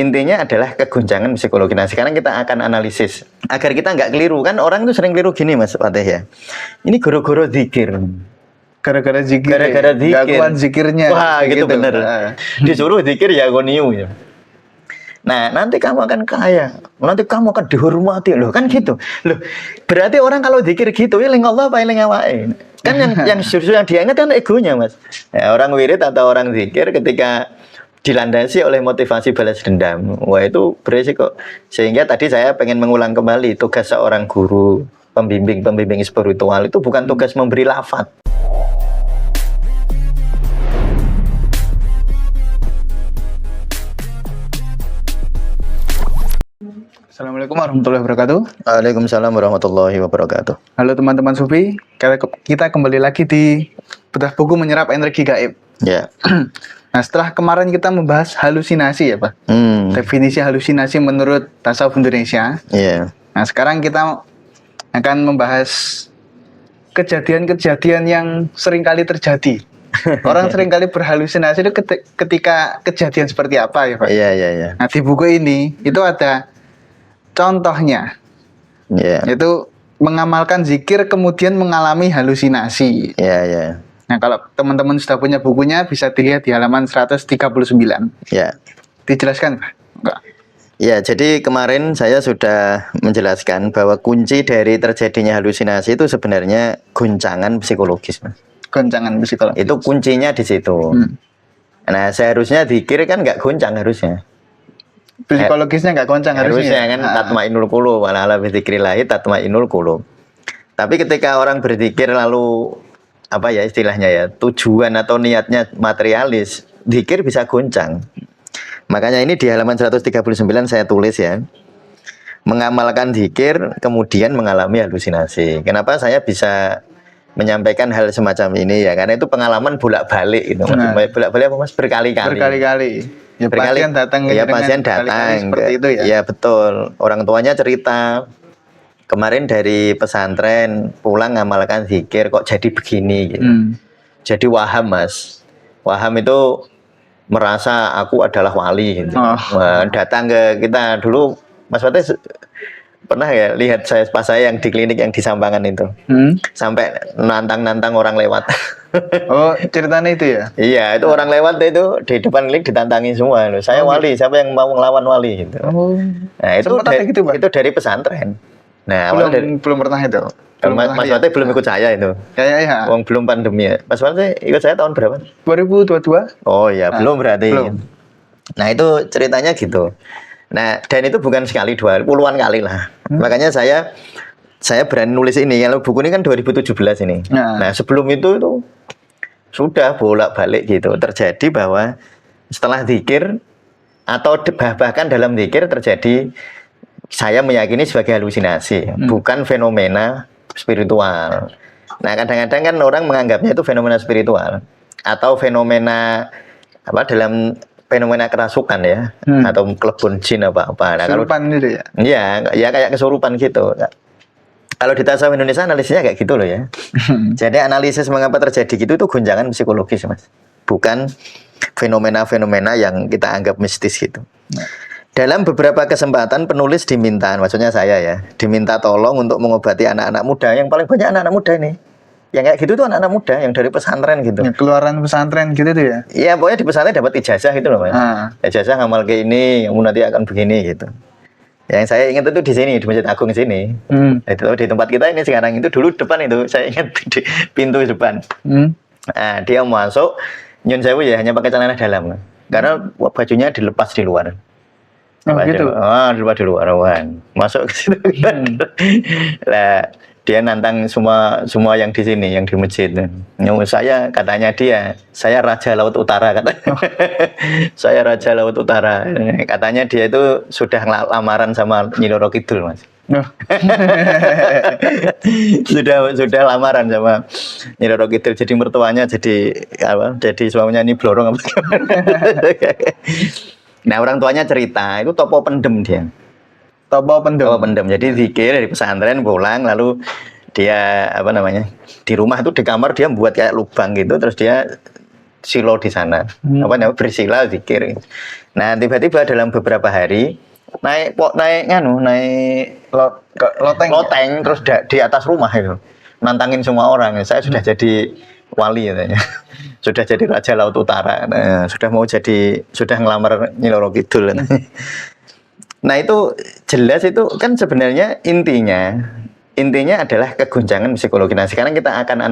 intinya adalah keguncangan psikologi. Nah, sekarang kita akan analisis agar kita nggak keliru. Kan orang itu sering keliru gini, Mas Fatih ya. Ini goro-goro zikir. Gara-gara zikir. Gara-gara zikir. Gak kuat zikirnya. Wah, gitu bener. Disuruh zikir ya agoniu. Nah, nanti kamu akan kaya. Nanti kamu akan dihormati. Loh, kan gitu. Loh, berarti orang kalau zikir gitu, eling Allah apa eling awake? Kan yang justru yang diingat kan egonya, Mas. Ya, orang wirid atau orang zikir ketika dilandasi oleh motivasi balas dendam, wah itu beresiko. Sehingga tadi saya pengen mengulang kembali, tugas seorang guru, pembimbing spiritual itu bukan tugas memberi lafaz. Assalamualaikum warahmatullahi wabarakatuh. Waalaikumsalam warahmatullahi wabarakatuh. Halo teman-teman Sufi, kita kembali lagi di Bedah Buku Menyerap Energi Gaib. Ya. Nah, setelah kemarin kita membahas halusinasi ya Pak. Definisi halusinasi menurut Tasawuf Indonesia. Iya. Nah, sekarang kita akan membahas kejadian-kejadian yang seringkali terjadi. Orang seringkali berhalusinasi itu ketika kejadian seperti apa ya Pak? Iya. Nah, di buku ini itu ada contohnya. Iya. Yaitu mengamalkan zikir kemudian mengalami halusinasi. Iya. Nah, kalau teman-teman sudah punya bukunya bisa dilihat di halaman 139. Ya. Dijelaskan, Pak? Enggak. Ya, jadi kemarin saya sudah menjelaskan bahwa kunci dari terjadinya halusinasi itu sebenarnya goncangan psikologis, Mas. Goncangan psikologis. Itu kuncinya di situ. Nah, seharusnya zikir kan nggak goncang harusnya. Psikologisnya nggak goncang harusnya kan tatmainul qulub wala ala bizikrillahi tatmainul qulub. Tapi ketika orang berzikir lalu apa ya istilahnya ya, tujuan atau niatnya materialis, zikir bisa goncang. Makanya ini di halaman 139 saya tulis ya. Mengamalkan zikir kemudian mengalami halusinasi. Kenapa saya bisa menyampaikan hal semacam ini ya? Karena itu pengalaman bolak-balik gitu. Bolak-balik apa Mas? Berkali-kali. Berkali-kali. Ya, pasien datang ya pasien datang seperti itu ya. Ya betul. Orang tuanya cerita kemarin dari pesantren pulang ngamalkan zikir kok jadi begini gitu. Jadi waham Mas. Waham itu merasa aku adalah wali gitu. Nah, datang ke kita dulu Mas Fatih pernah ya lihat saya yang di klinik yang di Sampangan itu. Sampai nantang-nantang orang lewat. Oh, ceritanya itu ya? Iya, itu orang lewat itu di depan klinik ditantangi semua loh. Saya wali, siapa yang mau ngelawan wali gitu. Nah, itu dari pesantren. Nah, belum pernah itu. Mas Fatih belum ikut saya itu. Ya. Wong belum pandemi ya. Mas Fatih ikut saya tahun berapa? 2022. Oh iya, belum berarti. Belum. Nah, itu ceritanya gitu. Nah, dan itu bukan sekali dua, puluhan kali lah. Makanya saya berani nulis ini. Kalau buku ini kan 2017 ini. Nah, sebelum itu sudah bolak-balik gitu. Terjadi bahwa setelah zikir atau bahkan dalam zikir terjadi, saya meyakini sebagai halusinasi, bukan fenomena spiritual. Nah, kadang-kadang kan orang menganggapnya itu fenomena spiritual atau fenomena apa dalam fenomena kerasukan ya, atau kelebon jin apa-apa. Nah, kesurupan gitu ya? Iya, kayak kesurupan gitu. Kalau di Tasawuf Indonesia analisisnya kayak gitu loh ya. Jadi analisis mengapa terjadi gitu itu goncangan psikologis Mas, bukan fenomena-fenomena yang kita anggap mistis gitu. Dalam beberapa kesempatan penulis diminta, maksudnya saya ya, diminta tolong untuk mengobati anak-anak muda. Yang paling banyak anak-anak muda ini. Yang kayak gitu tuh anak-anak muda yang dari pesantren gitu. Ya, keluaran pesantren gitu tuh ya? Iya, pokoknya di pesantren dapat ijazah gitu loh Mas. Ijazah ngamal ke ini, kamu nanti akan begini gitu. Yang saya ingat itu di sini, di Masjid Agung sini. Itu di tempat kita ini sekarang itu dulu depan itu, saya ingat di pintu depan. Nah, dia masuk, nyun sewu ya hanya pakai celana dalam. Karena bajunya dilepas di luar. Gitu. Dilepas di luar. Masuk ke situ. Lah, dia nantang semua yang di sini, yang di masjid. Saya katanya saya Raja Laut Utara katanya. Saya Raja Laut Utara. Katanya dia itu sudah lamaran sama Nyi Roro Kidul, Mas. sudah lamaran sama Nyi Roro Kidul. Jadi mertuanya jadi suaminya Nyi Blorong apa. Nah, orang tuanya cerita, itu topo pendem dia. Topo pendem. Jadi zikir dari pesantren pulang lalu dia di rumah itu di kamar dia buat kayak lubang gitu terus dia silo di sana. Bersila zikir. Nah, tiba-tiba dalam beberapa hari naik loteng terus di atas rumah itu. Nantangin semua orang. Saya sudah jadi wali katanya. Sudah jadi raja Laut Utara. Nah, sudah ngelamar Nyi Roro Kidul. Nah, itu jelas itu kan sebenarnya intinya adalah keguncangan psikologi. Nah, sekarang kita akan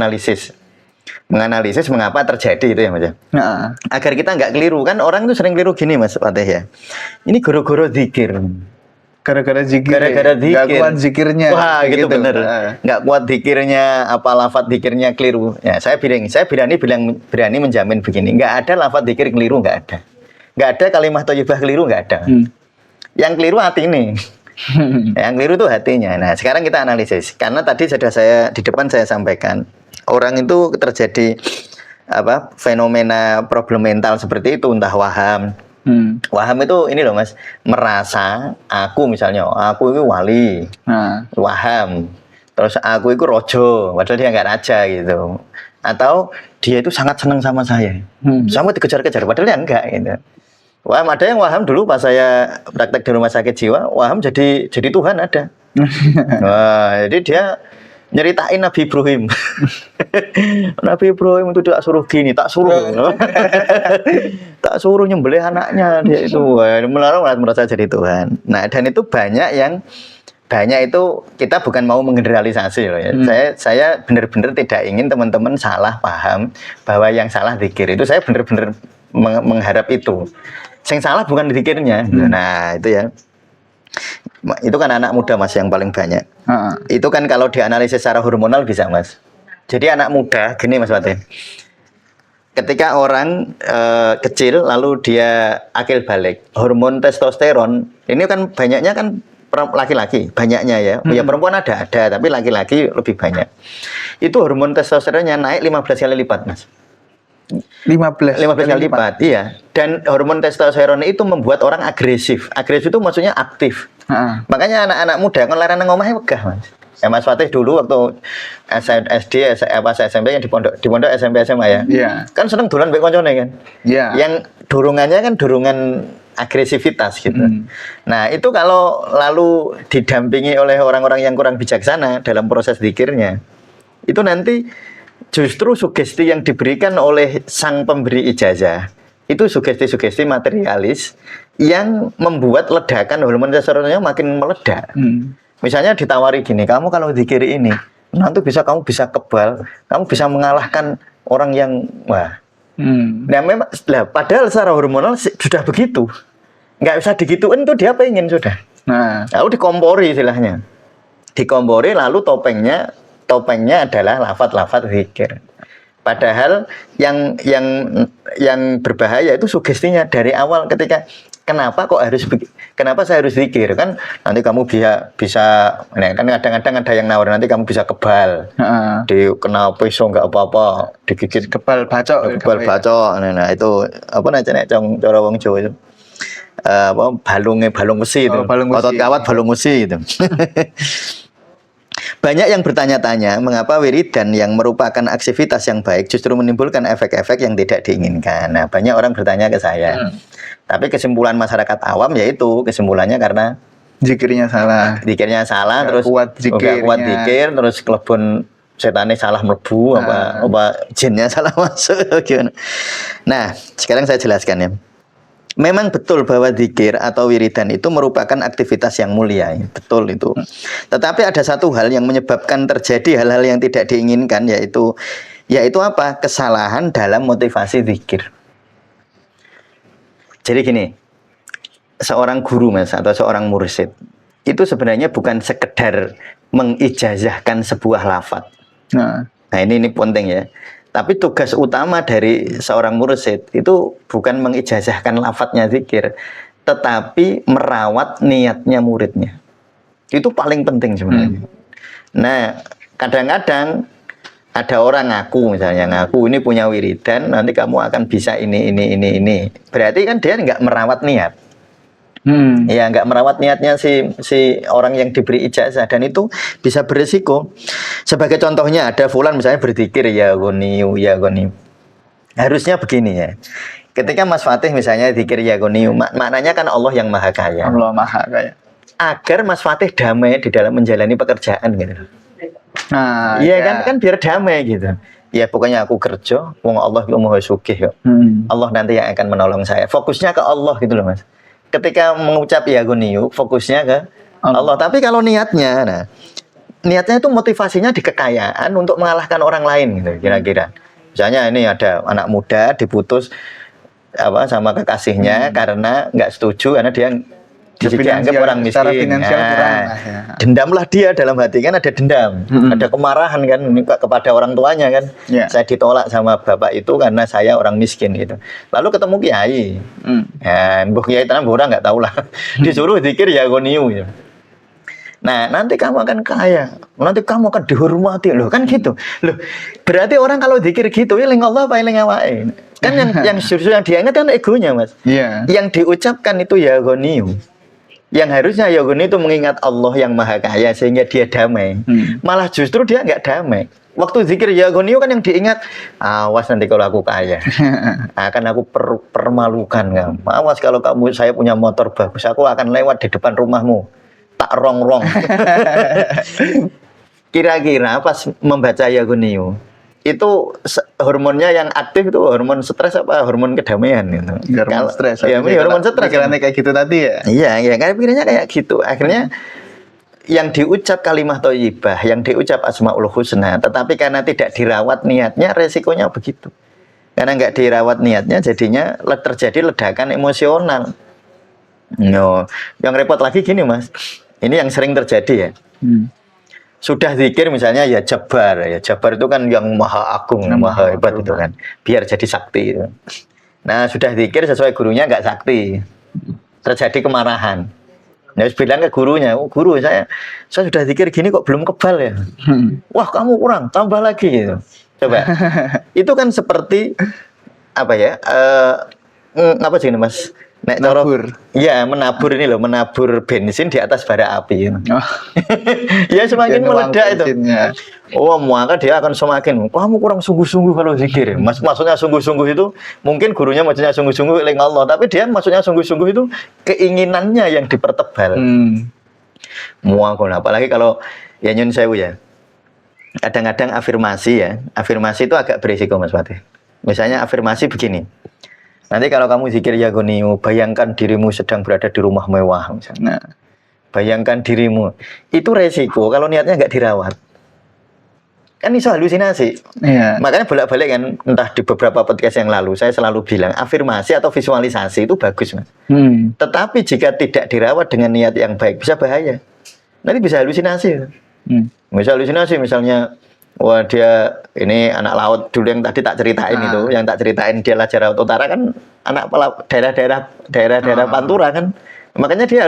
menganalisis mengapa terjadi itu ya Mas. Nah, Agar kita nggak keliru kan, orang itu sering keliru gini Mas Fatih ya. Ini goro-goro zikir. gara-gara zikir. Gara-gara zikir. Nggak kuat zikirnya. Wah, gitu bener. Nggak kuat zikirnya, apa lafadz zikirnya keliru. Ya, saya berani menjamin begini, nggak ada lafadz zikir keliru, nggak ada. Nggak ada kalimat thayyibah keliru, nggak ada. Yang keliru hati ini. Yang keliru itu hatinya. Nah, sekarang kita analisis. Karena tadi sudah di depan saya sampaikan, orang itu terjadi fenomena problem mental seperti itu, entah waham. Waham itu ini loh Mas, merasa aku misalnya, aku itu wali. Waham. Terus aku itu rojo, padahal dia nggak raja gitu. Atau dia itu sangat senang sama saya. Sama dikejar-kejar, padahal dia enggak gitu. Waham, ada yang waham dulu pas saya praktek di rumah sakit jiwa, waham jadi Tuhan ada. Wah, jadi dia nyeritain Nabi Ibrahim. Nabi Ibrahim itu tak suruh gini, tak suruh nyembelih anaknya, dia itu merasa jadi Tuhan. Nah, dan itu banyak itu kita bukan mau menggeneralisasi loh ya. Saya benar-benar tidak ingin teman-teman salah paham bahwa yang salah zikir itu, saya benar-benar mengharap itu. Yang salah bukan zikirnya. Nah, itu ya. Itu kan anak muda Mas yang paling banyak. Itu kan kalau dianalisis secara hormonal bisa Mas. Jadi anak muda gini Mas Fatin. Ketika orang kecil lalu dia akil balik, hormon testosteron ini kan banyaknya kan laki-laki, banyaknya ya. Ya perempuan ada, tapi laki-laki lebih banyak. Itu hormon testosteronnya naik 15 kali lipat Mas. 15 kali lipat, iya. Dan hormon testosteron itu membuat orang agresif. Agresif itu maksudnya aktif. Makanya anak-anak muda kan larang ngomongnya wegah Mas. Ya Mas Fatih dulu waktu SD, SMP yang di pondok SMP SMA ya. Yeah. Kan seneng dolan mbek koncone kan. Yeah. Yang dorongannya kan dorongan agresivitas gitu. Nah, itu kalau lalu didampingi oleh orang-orang yang kurang bijaksana dalam proses zikirnya, itu nanti justru sugesti yang diberikan oleh sang pemberi ijazah itu sugesti-sugesti materialis yang membuat ledakan hormon testosteronnya makin meledak. Misalnya ditawari gini, kamu kalau zikir ini nanti kamu bisa kebal, kamu bisa mengalahkan orang yang wah. Nah memang, padahal secara hormonal sudah begitu, nggak usah digituin tuh dia pengen sudah. Lalu dikompori istilahnya, dikompori lalu topengnya adalah lafadz zikir. Padahal yang berbahaya itu sugestinya dari awal ketika kenapa saya harus zikir kan nanti kamu bisa nah, kan kadang-kadang ada yang nawar nanti kamu bisa kebal. Kena pisau enggak apa-apa, digigit kebal bacok. Nah, itu apa namanya cara wong Jawa itu. Balung besi itu. Otot kawat balung besi itu. Banyak yang bertanya-tanya mengapa wiridan yang merupakan aktivitas yang baik justru menimbulkan efek-efek yang tidak diinginkan. Nah, banyak orang bertanya ke saya. Tapi kesimpulan masyarakat awam yaitu kesimpulannya karena zikirnya salah, terus kuat zikir, terus kelebon setannya salah mlebu, apa jinnya salah masuk gimana. Nah, sekarang saya jelaskan ya. Memang betul bahwa zikir atau wiridan itu merupakan aktivitas yang mulia, ya. Betul itu. Tetapi ada satu hal yang menyebabkan terjadi hal-hal yang tidak diinginkan, yaitu apa? Kesalahan dalam motivasi zikir. Jadi gini, seorang guru Mas atau seorang mursyid itu sebenarnya bukan sekedar mengijazahkan sebuah lafadz. Nah ini penting ya. Tapi tugas utama dari seorang mursyid itu bukan mengijazahkan lafadznya zikir, tetapi merawat niatnya muridnya. Itu paling penting sebenarnya. Nah, kadang-kadang ada orang ngaku ini punya wiridan, nanti kamu akan bisa ini. Berarti kan dia nggak merawat niat. Ya nggak merawat niatnya si orang yang diberi ijazah, dan itu bisa berisiko. Sebagai contohnya ada fulan misalnya berzikir ya goni. Harusnya begini ya. ketika Mas Fatih misalnya zikir ya goniyu, maknanya kan Allah yang maha kaya. Allah maha kaya. Agar Mas Fatih damai di dalam menjalani pekerjaan gitu. Nah, Iya kan biar damai gitu. Ya pokoknya aku kerja, wong Allah itu maha sugih kok. Allah nanti yang akan menolong saya. Fokusnya ke Allah gitu loh Mas. Ketika mengucap ya goniyu, fokusnya ke Allah. Tapi kalau niatnya itu motivasinya di kekayaan untuk mengalahkan orang lain gitu kira-kira. Misalnya ini ada anak muda diputus sama kekasihnya karena nggak setuju karena dia dianggap orang miskin. Secara finansial kurang lah ya. Dendamlah dia dalam hati kan ada dendam, ada kemarahan kan kepada orang tuanya kan. Saya ditolak sama bapak itu karena saya orang miskin gitu. Lalu ketemu kiai. Mbah kiai tenan orang nggak tahu lah. Disuruh zikir ya goniyu gitu. Nah, nanti kamu akan kaya. Nanti kamu akan dihormati loh, kan gitu. Loh, berarti orang kalau zikir gitu, eling Allah apa eling awake? Kan yang justru yang diingat kan egonya, Mas. Iya. Yang diucapkan itu ya goniyu. Yang harusnya ya goniyu itu mengingat Allah yang maha kaya sehingga dia damai. Malah justru dia nggak damai. Waktu zikir ya goniyu kan yang diingat, awas nanti kalau aku kaya. Akan aku permalukan kamu. Awas kalau saya punya motor bagus, aku akan lewat di depan rumahmu. Tak rong-rong. Kira-kira pas membaca ya goniyu itu hormonnya yang aktif itu hormon stres apa hormon kedamaian gitu. Hormon stres. Ya, hormon stres. Pikirannya kayak gitu tadi ya. Iya, kayak pikirannya kayak gitu. Akhirnya yang diucap kalimah thayyibah, yang diucap asmaul husna, tetapi karena tidak dirawat niatnya resikonya begitu. Karena nggak dirawat niatnya jadinya terjadi ledakan emosional. Yang repot lagi gini Mas. Ini yang sering terjadi ya. Sudah zikir misalnya ya Jabar itu kan yang maha agung, maha hebat itu kan. Biar jadi sakti itu. Nah, sudah zikir sesuai gurunya nggak sakti. Terjadi kemarahan. Nah, bilang ke gurunya, guru saya sudah zikir gini kok belum kebal ya. Wah, kamu kurang, tambah lagi gitu. Coba. Itu kan seperti apa ya? Apa sih ini Mas? Menabur. Iya, menabur ini loh, menabur bensin di atas bara api. Ya semakin meledak itu. Maka dia akan semakin, kamu kurang sungguh-sungguh kalau zikir. Maksudnya sungguh-sungguh itu, mungkin gurunya maksudnya sungguh-sungguh eling Allah, tapi dia maksudnya sungguh-sungguh itu keinginannya yang dipertebal. Apalagi kalau ya nyun sewu ya. Kadang-kadang afirmasi itu agak berisiko Mas Fatih. Misalnya afirmasi begini. Nanti kalau kamu zikir ya goniyu, bayangkan dirimu sedang berada di rumah mewah misalnya. Bayangkan dirimu. Itu resiko kalau niatnya nggak dirawat. Kan bisa halusinasi. Iya. Makanya bolak-balik kan, entah di beberapa podcast yang lalu, saya selalu bilang, afirmasi atau visualisasi itu bagus Mas. Tetapi jika tidak dirawat dengan niat yang baik, bisa bahaya. Nanti bisa halusinasi. Bisa halusinasi misalnya, wah dia ini anak laut dulu yang tadi tak ceritain itu, yang tak ceritain dia Lajar Laut Utara kan anak daerah Pantura kan, makanya dia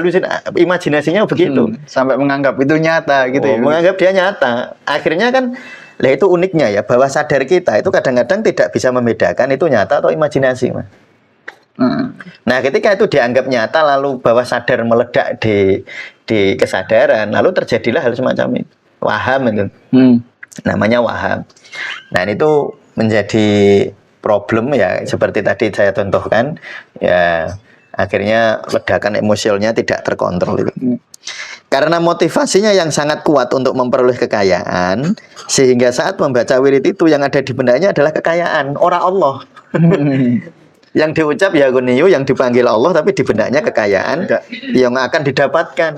imajinasinya begitu, sampai menganggap itu nyata gitu. Ya. Menganggap dia nyata. Akhirnya kan, itu uniknya ya, bawah sadar kita itu kadang-kadang tidak bisa membedakan itu nyata atau imajinasi Mas. Nah ketika itu dianggap nyata lalu bawah sadar meledak di kesadaran, lalu terjadilah hal semacam itu. Waham itu. Namanya waham. Nah itu menjadi problem ya, seperti tadi saya contohkan ya, akhirnya ledakan emosionalnya tidak terkontrol itu. Karena motivasinya yang sangat kuat untuk memperoleh kekayaan, sehingga saat membaca wirid itu yang ada di benaknya adalah kekayaan, orang Allah. Yang diucap ya goniyu, yang dipanggil Allah, tapi di benaknya kekayaan yang akan didapatkan.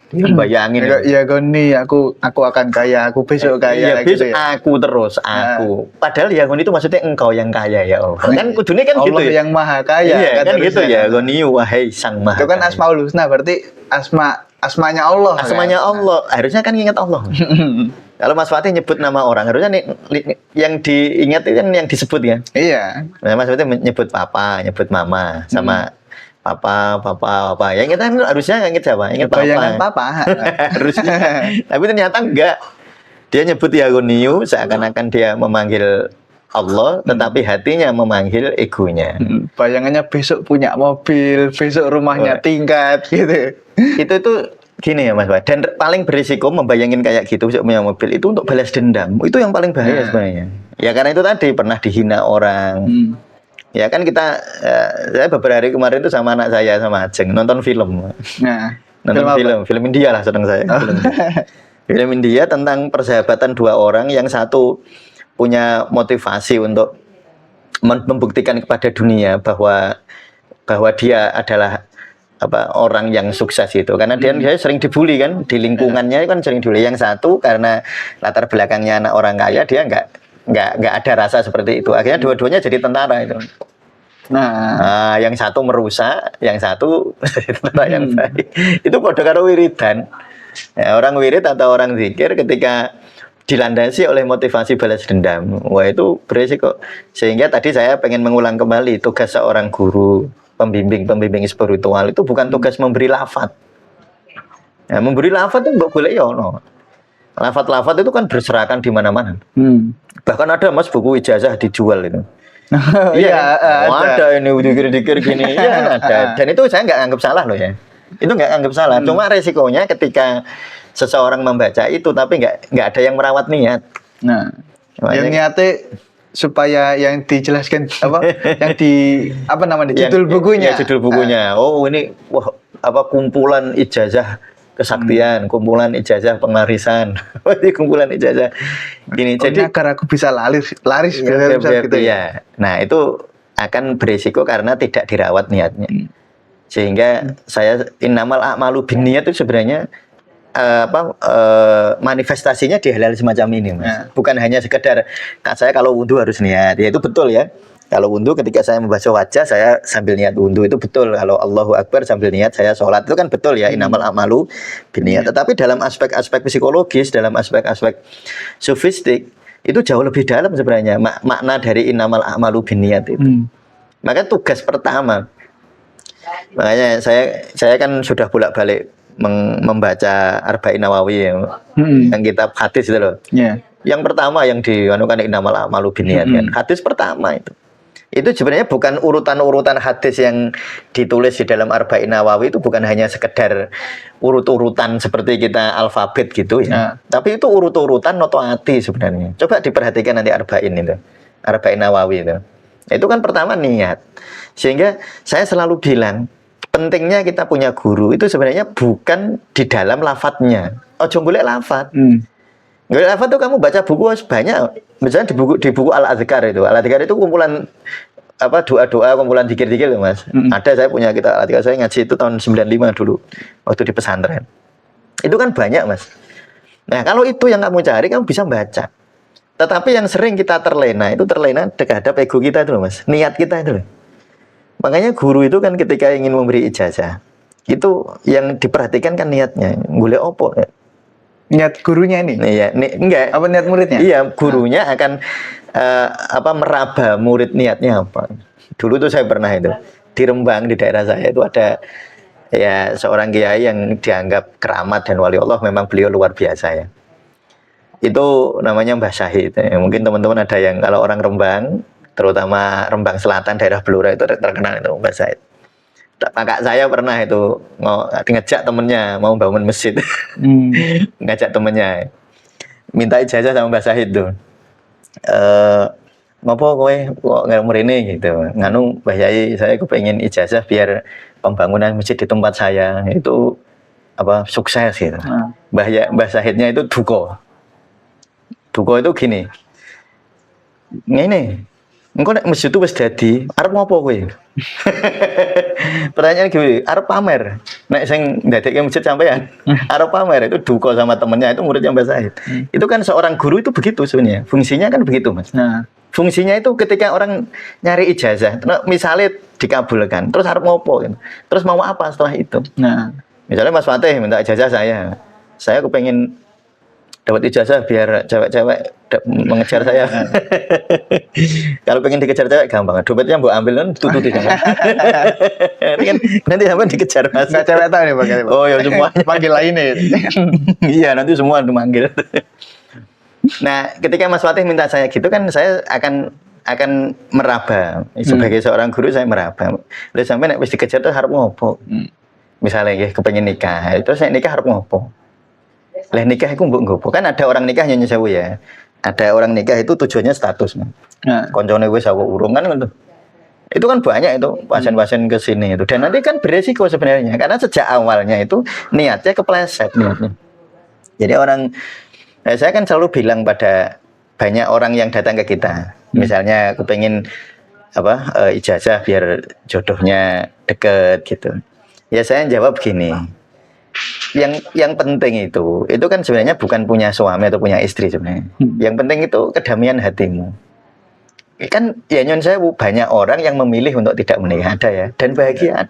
Bayangin ya goni, aku akan kaya, aku besok kaya gitu ya. Aku terus aku. Padahal ya goni itu maksudnya engkau yang kaya ya Allah. Kan kudunya kan Allah gitu ya. Yang maha kaya. Iya, kan gitu ya. Goni wahai sang maha. Itu kan asmaul husna, berarti asmanya Allah. Asmanya kan? Allah. Harusnya kan ingat Allah. Kalau Mas Fatih nyebut nama orang, harusnya yang diingat itu kan yang disebut kan. Iya. Nah, Mas Fatih nyebut papa, nyebut mama sama papa. Yang kita harusnya ingat siapa? Ingat papa. Bayangan papa. Harusnya. Tapi ternyata enggak. Dia nyebut ya goniyu seakan-akan dia memanggil Allah, tetapi hatinya memanggil egonya. Bayangannya besok punya mobil, besok rumahnya tingkat gitu. Itu gini ya Mas Pak. Dan paling berisiko membayangin kayak gitu besok punya mobil itu untuk balas dendam. Itu yang paling bahaya sebenarnya. Ya karena itu tadi pernah dihina orang. Ya kan kita, saya beberapa hari kemarin itu sama anak saya sama Ajeng nonton film. Nah, Nonton film India lah sedang saya. Film India tentang persahabatan dua orang yang satu punya motivasi untuk membuktikan kepada dunia bahwa dia adalah orang yang sukses itu, karena dia sering dibully kan di lingkungannya, kan sering dibully. Yang satu karena latar belakangnya anak orang kaya, dia nggak ada rasa seperti itu, akhirnya dua-duanya jadi tentara itu. Nah, yang satu merusak, yang satu tentara yang baik. Itu podo karo wiridan. Ya, orang wirid atau orang zikir ketika dilandasi oleh motivasi balas dendam, wah itu beresiko. Sehingga tadi saya pengen mengulang kembali, tugas seorang guru, pembimbing spiritual itu bukan tugas memberi lafaz. Ya, memberi lafaz itu nggak boleh ya, no. Lafaz itu kan berserakan di mana-mana. Bahkan ada Mas buku ijazah dijual itu. Iya, ada ini dikir-dikir gini, ya kan ada. Dan itu saya nggak anggap salah loh ya. Itu nggak anggap salah. Cuma resikonya ketika seseorang membaca itu tapi nggak ada yang merawat niat. Nah, yang niatnya supaya yang dijelaskan yang namanya judul bukunya. Ya, judul bukunya. Oh, ini kumpulan ijazah kesaktian, kumpulan ijazah pengarisan. Ini kumpulan ijazah gini. Jadi agar aku bisa laris gitu ya. Nah, itu akan berisiko karena tidak dirawat niatnya. Sehingga saya innamal a'malu binniyat itu sebenarnya manifestasinya di hal-hal semacam ini, Mas. Bukan hanya sekedar saya kalau wudhu harus niat. Ya itu betul ya. Kalau wudhu ketika saya membasuh wajah saya sambil niat wudhu itu betul. Kalau Allahu Akbar sambil niat saya sholat itu kan betul ya, innamal a'malu binniyat. Tetapi dalam aspek-aspek psikologis, dalam aspek-aspek sofistik itu jauh lebih dalam sebenarnya makna dari innamal a'malu binniyat itu. Maka tugas pertama, makanya saya kan sudah bolak-balik membaca Arba'in Nawawi yang kitab hadis itu loh. Yang pertama yang dianukan innamal a'malu binniyat kan. Hadis pertama itu sebenarnya bukan urutan-urutan hadis yang ditulis di dalam Arba'in Nawawi, itu bukan hanya sekedar urut-urutan seperti kita alfabet gitu ya. Tapi itu urut-urutan noto hati sebenarnya. Coba diperhatikan nanti Arba'in itu. Arba'in Nawawi itu. Itu kan pertama niat. Sehingga saya selalu bilang pentingnya kita punya guru itu sebenarnya bukan di dalam lafadznya. Ojo golek lafadz. Golek lafadz itu kamu baca buku banyak. Misalnya di buku Al-Adhkar itu. Al-Adhkar itu kumpulan doa-doa, kumpulan zikir-zikir loh, Mas. Ada, saya punya kitab Al-Adhkar, saya ngaji itu tahun 95 dulu waktu di pesantren. Itu kan banyak, Mas. Nah, kalau itu yang kamu cari, kamu bisa baca. Tetapi yang sering kita terlena terhadap ego kita itu loh, Mas. Niat kita itu loh. Makanya guru itu kan ketika ingin memberi ijazah, itu yang diperhatikan kan niatnya. Boleh opo ya? Niat gurunya ini? Iya, enggak. Apa niat muridnya? Iya, gurunya akan meraba murid niatnya apa. Dulu tuh saya pernah itu di Rembang, di daerah saya itu ada ya seorang kiai yang dianggap keramat dan wali Allah, memang beliau luar biasa ya. Itu namanya Mbah Syahid. Mungkin teman-teman ada yang kalau orang Rembang, terutama Rembang Selatan, daerah Blora itu terkenal itu Mbah Syahid. Kakak saya pernah itu ngejak temennya mau bangun masjid. Ngajak temennya minta ijazah sama Mbah Syahid tuh. Ngopo kowe kok mrene gitu. Nganu Mbah Yai, saya kepengen ijazah biar pembangunan masjid di tempat saya itu sukses gitu. Mbah Syahidnya itu duko. Duko itu gini. Ngene. Engko nek masjid itu wis dadi, arep ngopo kowe? Pertanyaan gini, arep pamer. Nek sing ndadekke masjid sampean, arep pamer, itu duka sama temennya, itu muridnya Mbah Syahid. Itu kan seorang guru itu begitu sebenarnya. Fungsinya kan begitu, Mas. Fungsinya itu ketika orang nyari ijazah, misalnya dikabulkan, terus arep ngopo gitu. Terus mau apa setelah itu? Misalnya Mas Fatih minta ijazah saya kepengen dapat ijazah biar cewek-cewek mengejar saya. Kalau pengen dikejar cewek gampang, dompetnya mbok ambil kan tututi jangan. Ini kan nanti sampai dikejar Mas. Nggak cewek tahu nih Pak. Oh ya semua panggil lainnya. Iya, nanti semua dimanggil. Nah, ketika Mas Fatih minta saya gitu kan, saya akan meraba. Sebagai seorang guru saya meraba. Lalu sampai nek wis dikejar tuh harus ngopo. Misalnya nggih kepengen nikah, itu saya nikah harus ngopo. Lah nikah itu mbok kan ada orang nikah nyanyi sewu ya. Ada orang nikah itu tujuannya status. Koncone wis aku urung kan ngono. Itu kan banyak itu pasien-pasien ke sini itu. Dan nanti kan beresiko sebenarnya karena sejak awalnya itu niatnya kepleset niatnya. Jadi saya kan selalu bilang pada banyak orang yang datang ke kita. Misalnya kepengen ijazah biar jodohnya deket gitu. Ya saya jawab gini. Yang penting itu kan sebenarnya bukan punya suami atau punya istri sebenarnya. Yang penting itu kedamaian hatimu. Kan ya nyon saya banyak orang yang memilih untuk tidak menikah ada ya, dan bahagia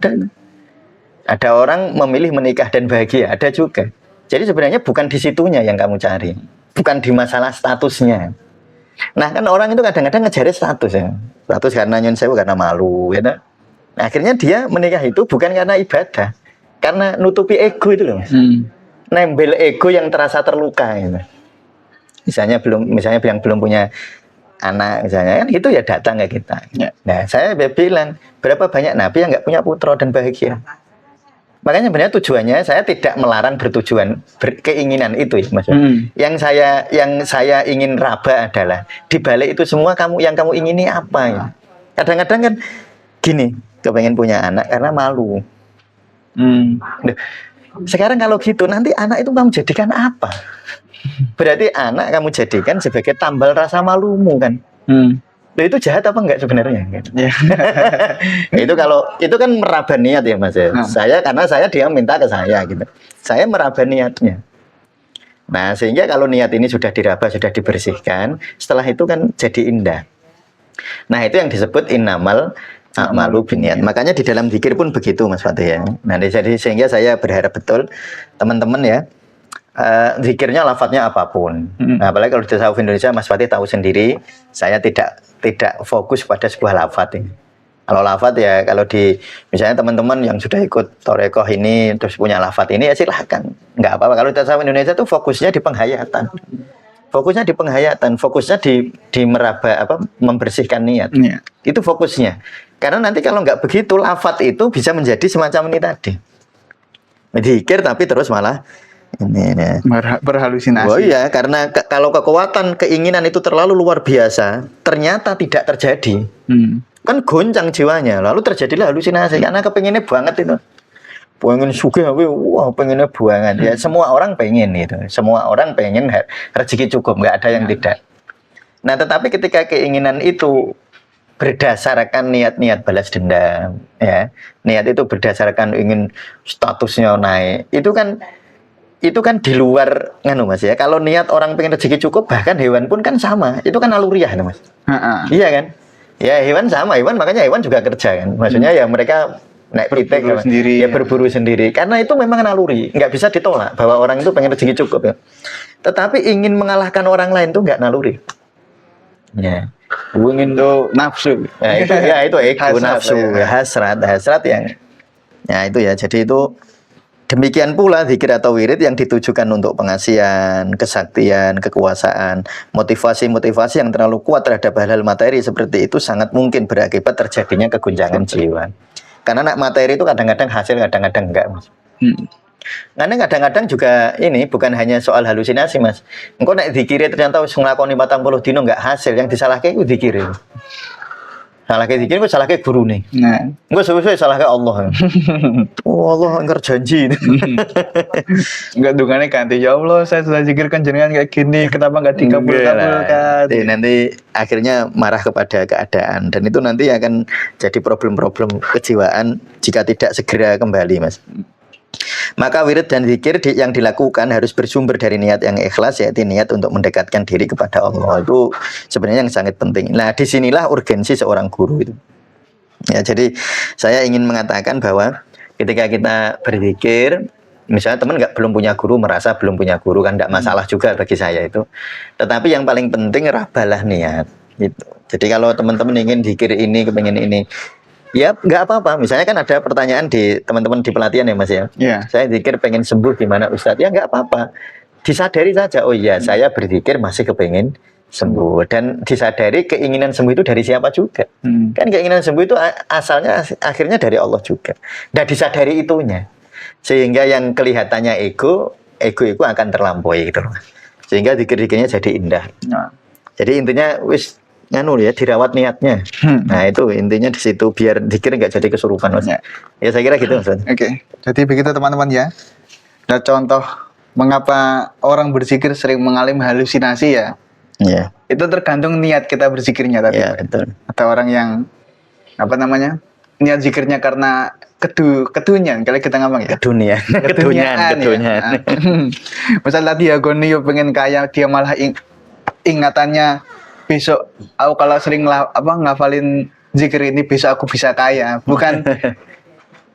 ada orang memilih menikah dan bahagia ada juga. Jadi sebenarnya bukan di situnya yang kamu cari, bukan di masalah statusnya. Nah kan orang itu kadang-kadang ngejar status ya, status karena nyon saya karena malu ya. Nah, akhirnya dia menikah itu bukan karena ibadah, karena nutupi ego itu loh, nembel ego yang terasa terluka gitu. Misalnya yang belum punya anak misalnya kan itu ya datang ke kita. Nah saya bilang berapa banyak nabi yang nggak punya putra dan bahagia. Makanya sebenarnya tujuannya saya tidak melarang keinginan itu ya mas. Yang saya ingin raba adalah di balik itu semua yang kamu ingini apa ya. Kadang-kadang kan gini kepengen punya anak karena malu. Sekarang kalau gitu nanti anak itu kamu jadikan apa? Berarti anak kamu jadikan sebagai tambal rasa malumu kan? Loh, itu jahat apa enggak sebenarnya? Itu kan meraba niat ya mas ya. Karena dia minta ke saya gitu. Saya meraba niatnya. Nah sehingga kalau niat ini sudah diraba, sudah dibersihkan, setelah itu kan jadi indah. Nah itu yang disebut innamal a'malu binniyat. Makanya di dalam zikir pun begitu mas Fatih ya. Nah jadi sehingga saya berharap betul teman-teman ya. Zikirnya lafadznya apapun. Nah, apalagi kalau di tasawuf Indonesia Mas Fatih tahu sendiri, saya tidak fokus pada sebuah lafadz ini. Kalau lafadz ya kalau misalnya teman-teman yang sudah ikut Torekoh ini terus punya lafadz ini ya silahkan, nggak apa-apa. Kalau di tasawuf Indonesia itu fokusnya di penghayatan. Fokusnya di meraba membersihkan niat. Itu fokusnya. Karena nanti kalau nggak begitu lafadz itu bisa menjadi semacam ini tadi. Zikir tapi terus malah ini berhalusinasi. Oh iya, karena kalau kekuatan keinginan itu terlalu luar biasa, ternyata tidak terjadi. Kan goncang jiwanya, lalu terjadilah halusinasi karena kepinginnya banget itu. Pengen sugih, wah pengennya banget. Ya semua orang pengen itu. Semua orang pengen rezeki cukup, nggak ada yang tidak. Nah, tetapi ketika keinginan itu berdasarkan niat-niat balas dendam, ya. Niat itu berdasarkan ingin statusnya naik. Itu kan di luar mas ya. Kalau niat orang pengen rezeki cukup, bahkan hewan pun kan sama. Itu kan naluriah mas. Iya kan? Ya hewan sama, makanya hewan juga kerja kan. Maksudnya ya mereka naik pitek sendiri, ya berburu sendiri. Karena itu memang naluri, nggak bisa ditolak bahwa orang itu pengen rezeki cukup ya. Tetapi ingin mengalahkan orang lain itu nggak naluri. Ya, ingin tuh nafsu. Ya itu ego, nafsu, hasrat yang. Ya itu ya. Jadi itu. Demikian pula zikir atau wirid yang ditujukan untuk pengasihan, kesaktian, kekuasaan, motivasi-motivasi yang terlalu kuat terhadap hal-hal materi seperti itu sangat mungkin berakibat terjadinya keguncangan jiwa. Karena materi itu kadang-kadang hasil, kadang-kadang enggak, mas. Karena kadang-kadang juga ini bukan hanya soal halusinasi, mas. Engkau naik zikir ternyata nglakoni 40 dino enggak hasil, yang disalahke itu zikir. Salah ke zikir, gue salah ke guru nih. Nah, gue sesuai salah ke Allah. Oh Allah enggak janji. Enggak dungannya ganti ya Allah, saya sudah zikirkan jenengan kayak gini, kenapa enggak dikabulkan? Nanti akhirnya marah kepada keadaan dan itu nanti akan jadi problem-problem kejiwaan jika tidak segera kembali, mas. Maka wirid dan zikir yang dilakukan harus bersumber dari niat yang ikhlas, yaitu niat untuk mendekatkan diri kepada Allah. Itu sebenarnya yang sangat penting. Nah, disinilah urgensi seorang guru itu. Ya, jadi saya ingin mengatakan bahwa ketika kita berzikir, misalnya teman belum punya guru, merasa belum punya guru kan tidak masalah juga bagi saya itu. Tetapi yang paling penting rabalah niat. Gitu. Jadi kalau teman-teman ingin zikir ini, kepengen ini, ya nggak apa-apa. Misalnya kan ada pertanyaan di teman-teman di pelatihan ya mas ya. Saya zikir pengen sembuh gimana Ustadz? Ya nggak apa-apa. Disadari saja. Oh iya saya berzikir masih kepengen sembuh. Dan disadari keinginan sembuh itu dari siapa juga. Kan keinginan sembuh itu asalnya akhirnya dari Allah juga. Dan disadari itunya. Sehingga yang kelihatannya ego itu akan terlampaui gitu loh. Sehingga zikir-zikirnya jadi indah. Jadi intinya nganu ya, dirawat niatnya. Nah, itu intinya di situ biar zikir nggak jadi kesurupan, Mas. Ya. Ya saya kira gitu, Mas. Oke, jadi begitu teman-teman ya. Nah, contoh mengapa orang berzikir sering mengalami halusinasi ya. Iya. Itu tergantung niat kita berzikirnya tadi. Iya, betul. Ada orang yang apa namanya? Niat zikirnya karena kedunian, kalau kita ngomong ya. Kedunian. Keduniaan Kedunian. ya. Misal tadi ya Gonio pengen kaya, dia malah ingatannya besok aku kalau sering ngafalin zikir ini besok aku bisa kaya. Bukan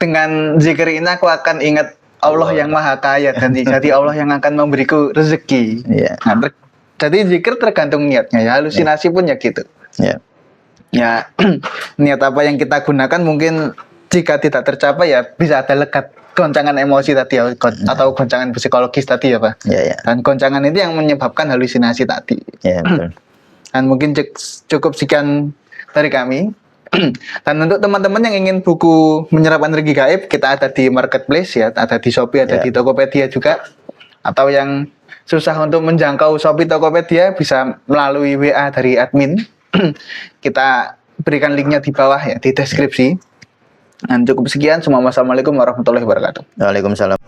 dengan zikir ini aku akan ingat Allah yang maha kaya dan jadi Allah yang akan memberiku rezeki. Iya. Nah, jadi zikir tergantung niatnya ya. Halusinasi pun ya gitu. Iya. Ya niat apa yang kita gunakan mungkin jika tidak tercapai ya bisa ada lekat goncangan emosi tadi ya, atau goncangan psikologis tadi ya Pak. Iya, iya. Dan goncangan itu yang menyebabkan halusinasi tadi. Iya, betul. Dan mungkin cukup sekian dari kami. Dan untuk teman-teman yang ingin buku Menyerap Energi Gaib, kita ada di marketplace ya, ada di Shopee, ada di Tokopedia juga. Atau yang susah untuk menjangkau Shopee, Tokopedia bisa melalui WA dari admin. Kita berikan linknya di bawah ya, di deskripsi. Dan cukup sekian. Assalamualaikum warahmatullahi wabarakatuh. Waalaikumsalam.